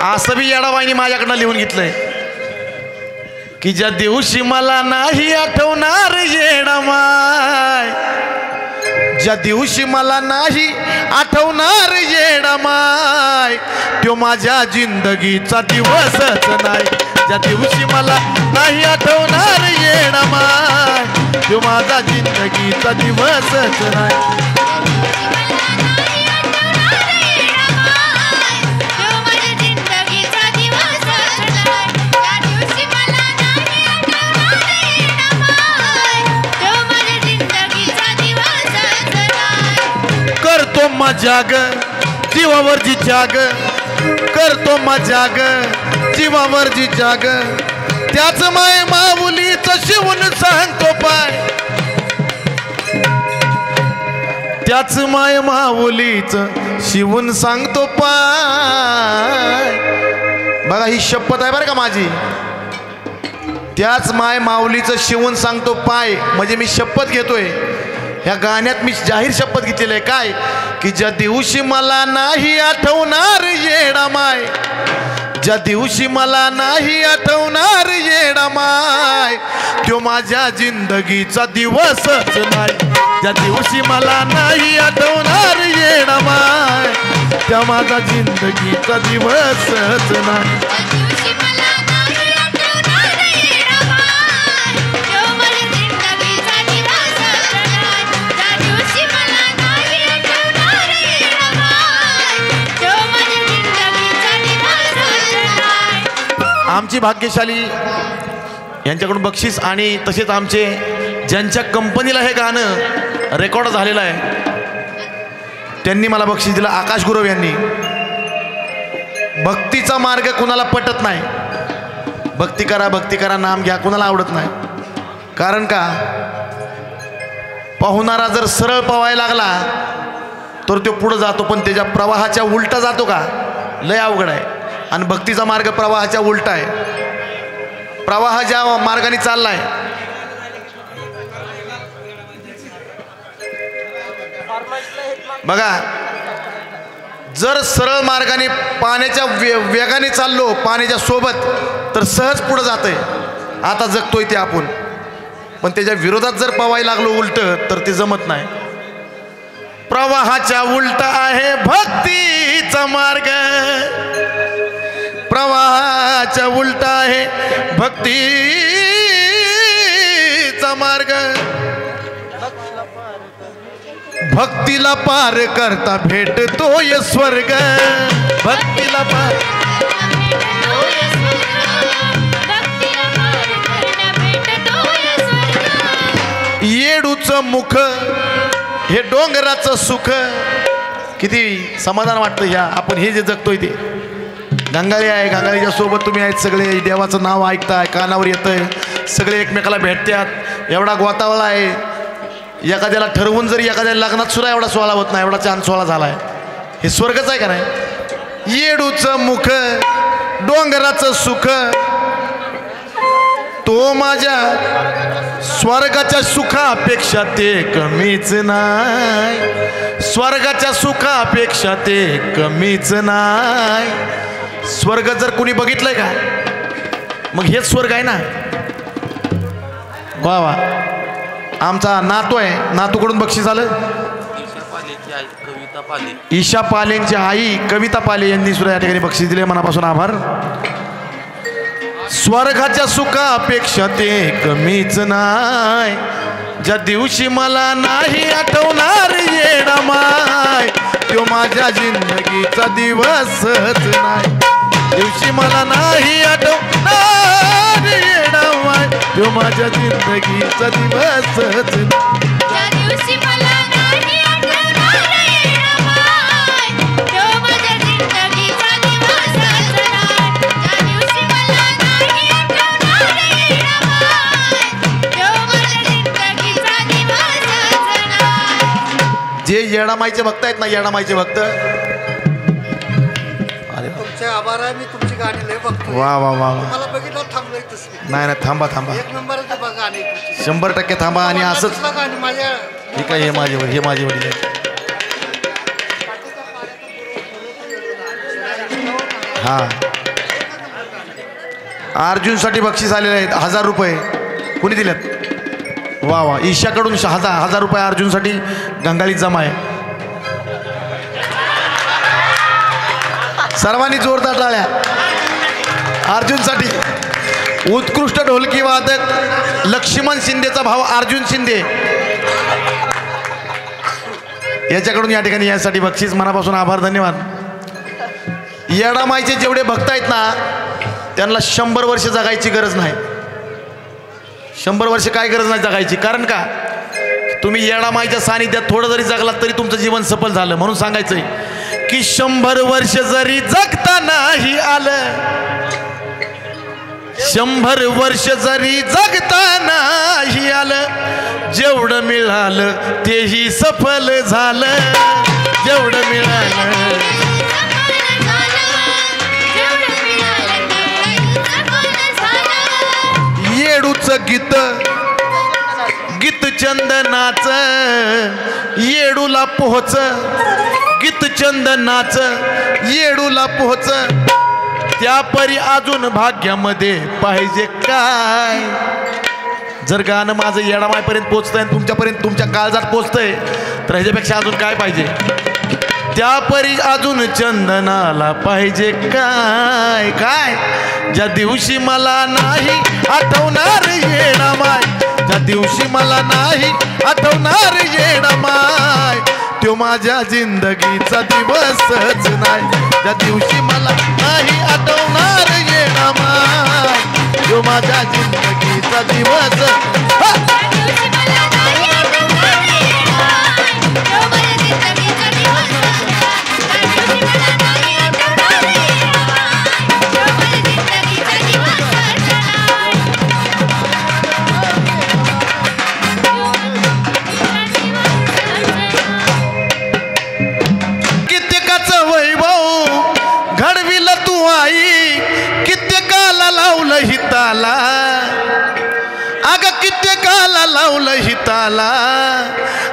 असं बी येडाबाईने माझ्याकडनं लिहून घेतलंय की ज्या दिवशी मला नाही आठवणार येडामाय, ज्या दिवशी मला नाही आठवणार येडामाय, तो माझ्या जिंदगीचा दिवसच नाही. ज्या दिवशी मला नाही आठवणार येडामाय, तो माझा जिंदगीचा दिवसच नाही. करतो मजाग जीवावरची जाग, करतो मजाग जीवावरची जाग, त्याच माय माऊलीच शिवून सांगतो पाय, त्याच माय माऊलीच शिवून सांगतो पाय. बघा ही शपथ आहे बरं का माझी, त्याच माय माऊलीचं शिवून सांगतो पाय. म्हणजे मी शपथ घेतोय ह्या गाण्यात, मी जाहीर शपथ घेतलेली आहे काय की ज्या दिवशी मला नाही आठवणार येडामाय, ज्या दिवशी मला नाही आठवणार येडामाय, तो माझ्या जिंदगीचा दिवसच नाही. ज्या दिवशी मला नाही आठवणार येडामाय, त्या माझा जिंदगीचा दिवसच नाही. आमची भाग्यशाली यांच्याकडून बक्षीस आणि तसेच आमचे ज्यांच्या कंपनीला हे गाणं रेकॉर्ड झालेलं आहे त्यांनी मला बक्षीस दिलं. आकाश गुरव यांनी. भक्तीचा मार्ग कुणाला पटत नाही, भक्ती करा नाम घ्या कुणाला आवडत नाही. कारण का पाहुणारा जर सरळ पवायला लागला तर तो पुढे जातो, पण त्याच्या प्रवाहाच्या उलटा जातो का लय अवघड आहे. आणि भक्तीचा मार्ग प्रवाहाच्या उलटा आहे. प्रवाह ज्या मार्गाने चाललाय बघा, जर सरळ मार्गाने पाण्याच्या वेगाने चाललो पाण्याच्या सोबत तर सहज पुढे जातंय, आता जगतोय ते आपण. पण त्याच्या विरोधात जर पवायला लागलो उलट तर ते जमत नाही. प्रवाहाच्या उलटा आहे भक्तीचा मार्ग, प्रवाहाच्या उलटा आहे भक्तीचा मार्ग. भक्तीला पार करता भेटतोय स्वर्ग, भक्तीला पार येडूचं मुख हे डोंगराचं सुख. किती समाधान वाटतं ह्या आपण हे जे जगतोय ते. गंगाळी आहे, गंगाळीच्या सोबत तुम्ही आहेत सगळे, देवाचं नाव ऐकताय, कानावर येतंय, सगळे एकमेकाला भेटतात. एवढा गोतावळा आहे, एखाद्याला ठरवून जरी एखाद्या लग्नात सुद्धा एवढा सोहळा होत नाही, एवढा छान सोहळा झालाय. हे स्वर्गच आहे का नाही. येडूचं मुख डोंगराचं सुख, तो माझ्या स्वर्गाच्या सुखापेक्षा ते कमीच नाही, स्वर्गाच्या सुखापेक्षा ते कमीच नाही. स्वर्ग जर कोणी बघितलंय का मग हेच स्वर्ग आहे ना. वा वा, आमचा नातू आहे, नातूकडून बक्षीस आलं. ईशा पालेंची आई कविता पाले यांनी सुद्धा या ठिकाणी बक्षीस दिले, मनापासून आभार. स्वर्गाच्या सुखापेक्षा ते कमीच नाही, ज्या दिवशी मला नाही आठवणार येडामाय, तो माझ्या जिंदगीचा दिवसच नाही. दिवशी मला नाही आठवणार येडामाय, तो माझ्या जिंदगीचा दिवसच नाही. जे येडामाईचे भक्त आहेत ना, येडामाईचे भक्त, तुमचे आभार आहे. मी तुमची गाणी लय बघतो. वा वा वा, मला बघितलं थांबलंय तसं नाही नाही, थांबा थांबा, एक नंबरच बघा गाणी 100% थांबा. आणि असंच गाणी माझ्या ठीक आहे, हे माझे वडील आहेत. हा अर्जुनसाठी बक्षीस आलेले आहेत 1000 रुपये. कोणी दिलेत? वा वा, ईशाकडून 1000 रुपये अर्जुनसाठी गंगाळीत जमा आहे. सर्वांनी जोरदार टाळ्या अर्जुनसाठी. उत्कृष्ट ढोलकी वादक लक्ष्मण शिंदेचा भाऊ अर्जुन शिंदे याच्याकडून या ठिकाणी यासाठी बक्षीस. मनापासून आभार, धन्यवाद. येडामाईचे जेवढे भक्त आहेत ना त्यांना 100 वर्ष जगायची गरज नाही. 100 वर्ष काय गरज नाही जगायची. कारण का तुम्ही येडामाईच्या सानिध्यात थोडं जरी जगलात तरी तुमचं जीवन सफल झालं. म्हणून सांगायचंय की 100 वर्ष जरी जगता नाही आलं, 100 वर्ष जरी जगता नाही आलं, जेवढं मिळालं तेही सफल झालं. जेवढं मिळालं येडूचं गीत गीत चंदनाच, येडूला पोहोच गीत चंदनाच, येडूला पोहोच. त्यापरी अजून भाग्यामध्ये पाहिजे काय. जर गाणं माझं येडामाईपर्यंत पोचतंय आणि तुमच्यापर्यंत तुमच्या काळजात पोचतंय तर ह्याच्यापेक्षा अजून काय पाहिजे. त्यापरी अजून चंदनाला पाहिजे काय. काय ज्या दिवशी मला नाही आठवणार येडामाय, ज्या दिवशी मला नाही आठवणार येडामाय, तो माझ्या जिंदगीचा दिवसच नाही. ज्या दिवशी मला नाही आठवणार येडामाय, तो माझ्या जिंदगीचा दिवस. हिताला अग कित्येकाला लावलं हिताला.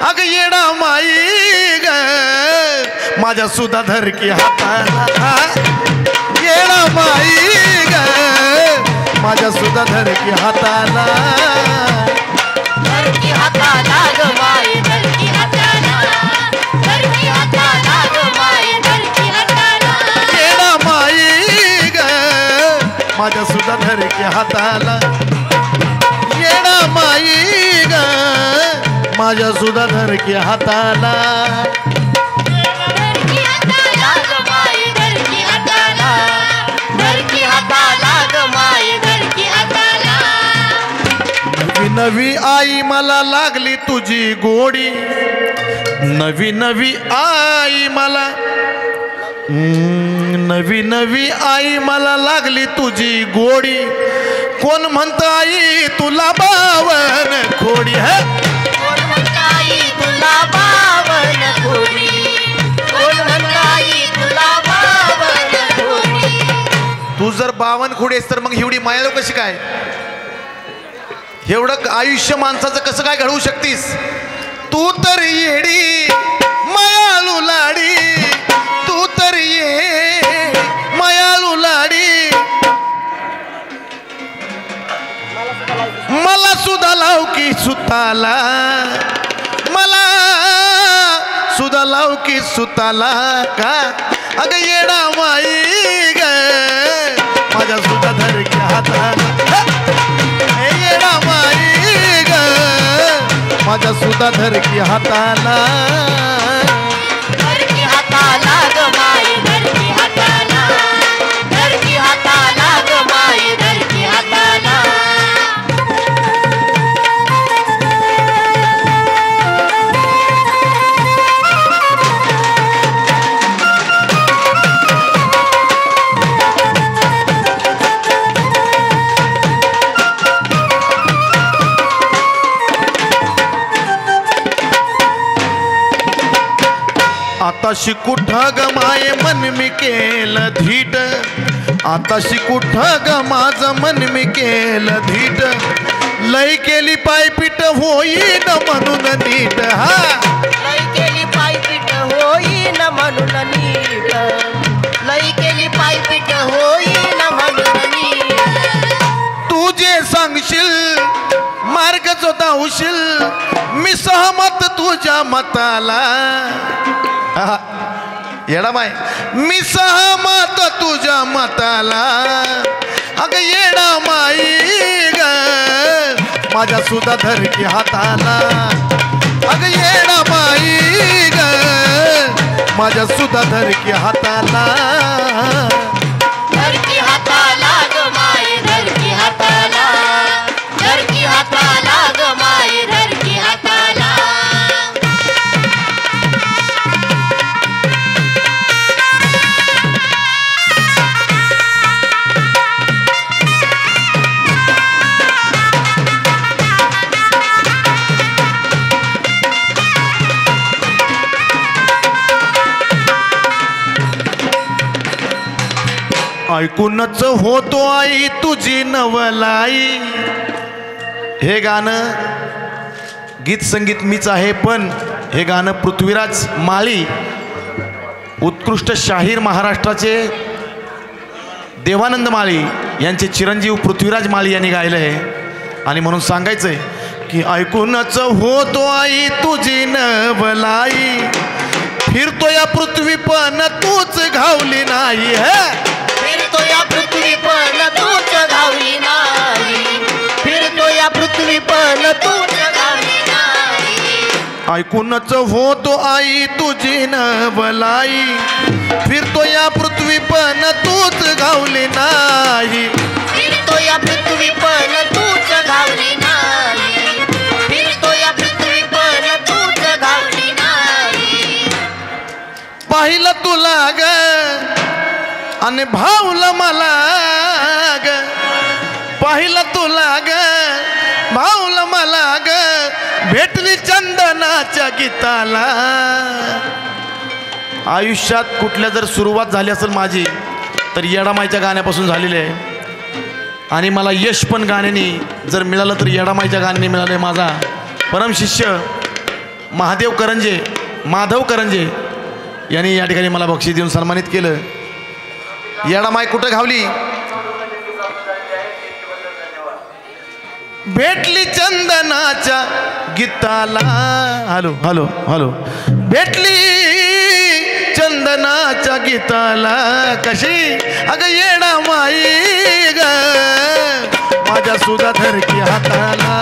अग येडामाई ग माझ्या सुद्धा धरकी हाताला. येडामाई ग माझ्या सुद्धा धरकी हाताला. धरकी हाताला ग माई, धरकी हाताला, धरकी हाताला ग माई, धरकी हाताला. येडामाई ग माझ्या सुद्धा धरकी हाताला. येडामाई ग माझ्या सुद्धा धरकी हाताला. धरकी हाताला ग माई, धरकी हाताला, धरकी हाताला ग माई, धरकी हाताला. नवी नवी आई मला लागली तुझी गोडी, नवी नवी आई मला, नवी नवी आई मला लागली तुझी गोडी. कोण म्हणत आई तुला बावन खोडी. है कोण म्हणत आई तुला बावन खोडी, कोण म्हणत आई तुला बावन खोडी. तू जर 52 खोडी आहेस तर मग एवढी मायाळू कशी काय. एवढं आयुष्य माणसाचं कसं काय घडवू शकतीस. तू तर येडी मायाळू लाडी, तू तर ये मायाळू लाडी. मला सुद्धा लाव की सुताला, मला सुद्धा लाव की सुताला. का अग येडामाई ग माझ्या सुद्धा धरकी हाताला. येडामाई ग माझ्या सुद्धा धरकी हाताला. धरकी हाताला ग माई, धरकी हाताला, धरकी हाताला ग माई, धरकी हाताला. आता शिकुठ ग माये मन मी केलं धीट, आता शिकुठ ग माझं मन मी केलं धीट. लय केली पायपीट होईन म्हणून नीट. हा लई केली पायपीट होईन म्हणून नीट, लई केली पायपीट जो धावशील मी सहमत तुझ्या मताला. येडा माय मी सहमत तुझ्या मताला. अगं येडा माई ग माझ्या सुद्धा धरकी हाताला. अगं येडा माई ग माझ्या सुद्धा धरकी हाताला. धरकी हाताला ग माई धरकी हाताला. धरकी हाताला ग माई धरकी हाताला. ऐकूनच होतो आई तुझी नवलाई. हे गाणं गीत संगीत मीच आहे, पण हे गाणं पृथ्वीराज माळी उत्कृष्ट शाहीर महाराष्ट्राचे देवानंद माळी यांचे चिरंजीव पृथ्वीराज माळी यांनी गायलं आहे. आणि म्हणून सांगायचंय की ऐकूनच होतो आई तुझी नवलाई. फिरतो या पृथ्वी पण तूच घावली नाही. है फिरतो या पृथ्वी पण तूच घावली नाही. फिरतो या पृथ्वी पण तूच घावली नाही. ऐकूनच होतो आई तुझी नवलाई. फिरतो या पृथ्वी पण तूच घावली नाही. फिरतो या पृथ्वी पण तूच घावली नाही. फिरतो या पृथ्वी पण तूच घावली नाही. पाहिलं तुला ग आणि भावलं मला ग. पाहिलं तुला ग भावलं मला ग. भेटली चंदनाच्या गीताला. आयुष्यात कुठल्या जर सुरुवात झाली असेल माझी तर येडामाईच्या गाण्यापासून झालेली आहे. आणि मला यश पण गाण्याने जर मिळालं तर येडामाईच्या गाण्याने मिळालं. माझा परमशिष्य महादेव करंजे माधव करंजे यांनी या ठिकाणी मला बक्षीस देऊन सन्मानित केलं. येडामाई कुठं घावली? भेटली चंदनाच्या गीताला. Hello hello hello. भेटली चंदनाच्या गीताला. कशी अगं येडामाई ग माझ्या सुद्धा धरकी हाताला.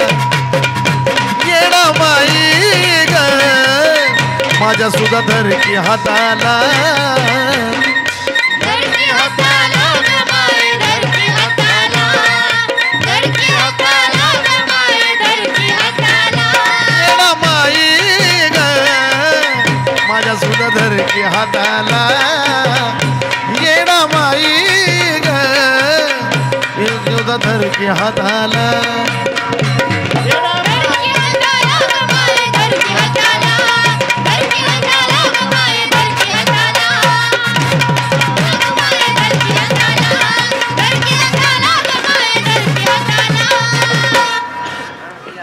येडामाई ग माझ्या सुद्धा धरकी हाताला. धरकी हाताला ग माई धरकी हाताला. धरकी हाताला ग माई धरकी हाताला. येडामाई ग माझ्या सुद्धा धरकी हाताला. येडामाई ग सुद्धा धरकी हाताला.